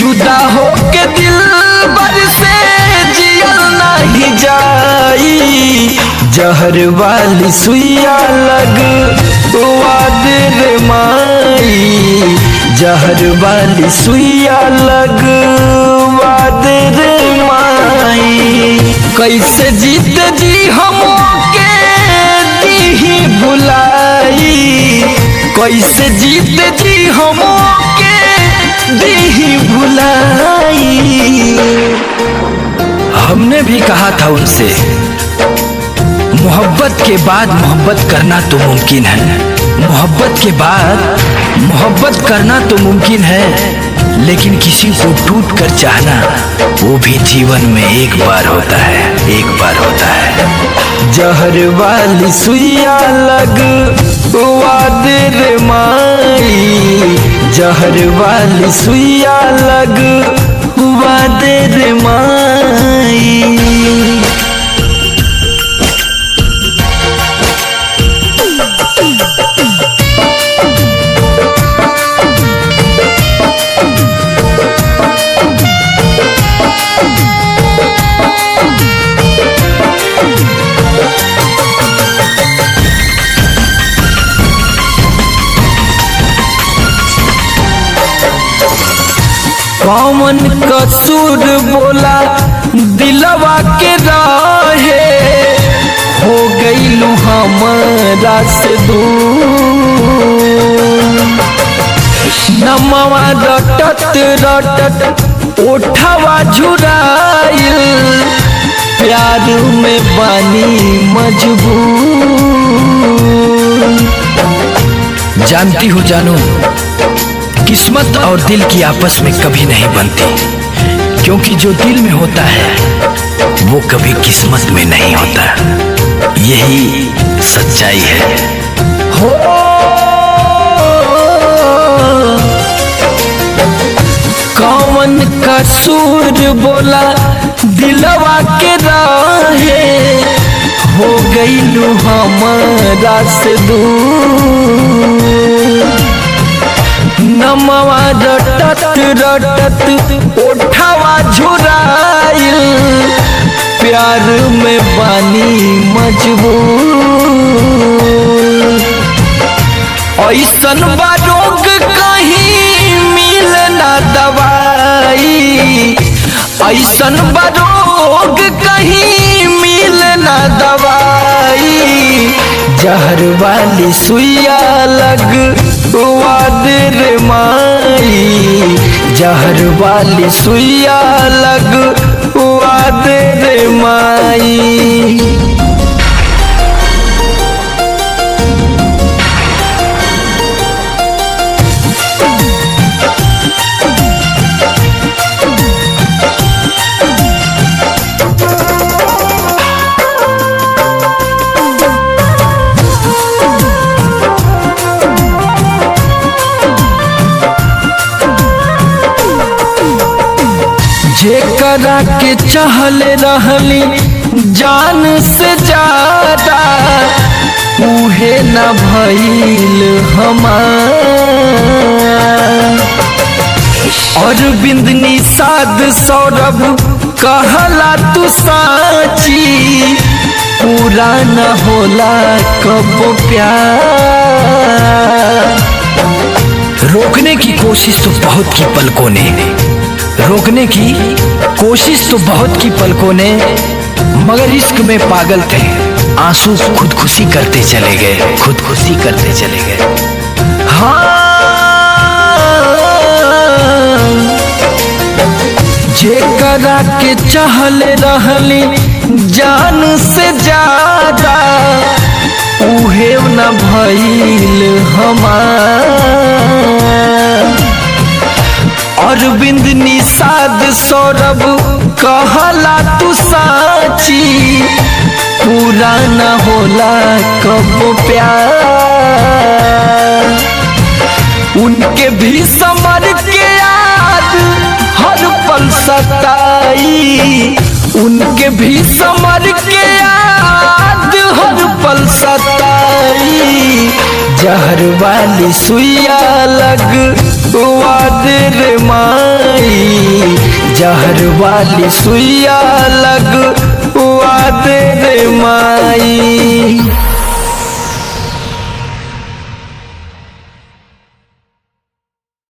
जुदा हो के दिल बर से जियल नहीं जाई, जहर वाली सुइया लग वादे रे माई, जहर वाली सुइया लग वादे रे माई। कैसे जीत जी हम के दी भुलाई, कैसे जीत जी हम के दी भुलाई। हमने भी कहा था उनसे मोहब्बत के बाद मोहब्बत करना तो मुमकिन है, मोहब्बत के बाद मोहब्बत करना तो मुमकिन है, लेकिन किसी को टूट कर चाहना वो भी जीवन में एक बार होता है, एक बार होता है। जहर वाली सुइया लग वादे रे माई, जहर वाली सुइया लग वादे रे माई। कौन कसूर बोला दिलवा के राहे, हो गईलू हमारा से दूर। नमवा रटत रटत ओठवा झुराइल, प्यार में बानी मजबूर। जानती हो जानू, किस्मत और दिल की आपस में कभी नहीं बनती, क्योंकि जो दिल में होता है वो कभी किस्मत में नहीं होता, यही सच्चाई है। हो कौन कसूर बोला दिलवा के राहे, हो गईलू हमारा से दूर। नमवा रटत रटत ओठवा झुराइल, प्यार में बानी मजबूर। ऐसन बारोग कहीं मिल ना दवाई, ऐसन बारोग कहीं मिल ना दवाई, जहर वाली सुइया लग वादे रे माई, जहर वाली सुइया लग वादे रे माई। जेकरा के चाहले रहली जान से ज्यादा, उहे न भइल हमार। और बिंदनी साध सौरभ कहला तू साची, पूरा न होला कबो प्यार। रोकने की कोशिश तो बहुत की पलकों ने, रोकने की कोशिश तो बहुत की पलकों ने, मगर इश्क में पागल थे, आंसू खुदकुशी करते चले गए, खुदकुशी करते चले गए। हाँ जेकरा के चाहले रहली जान से ज्यादा, उहे न भइल हमार। और बिंदनी साध सौरभ कहला तू साची, पूरा न होला कबो प्यार। उनके भी समर के याद हर पल सताई, उनके भी समर के याद हर पल सताई, जहर वाली सुइया लग दे रे माई, जहर वाली सुइया लग दे रे माई।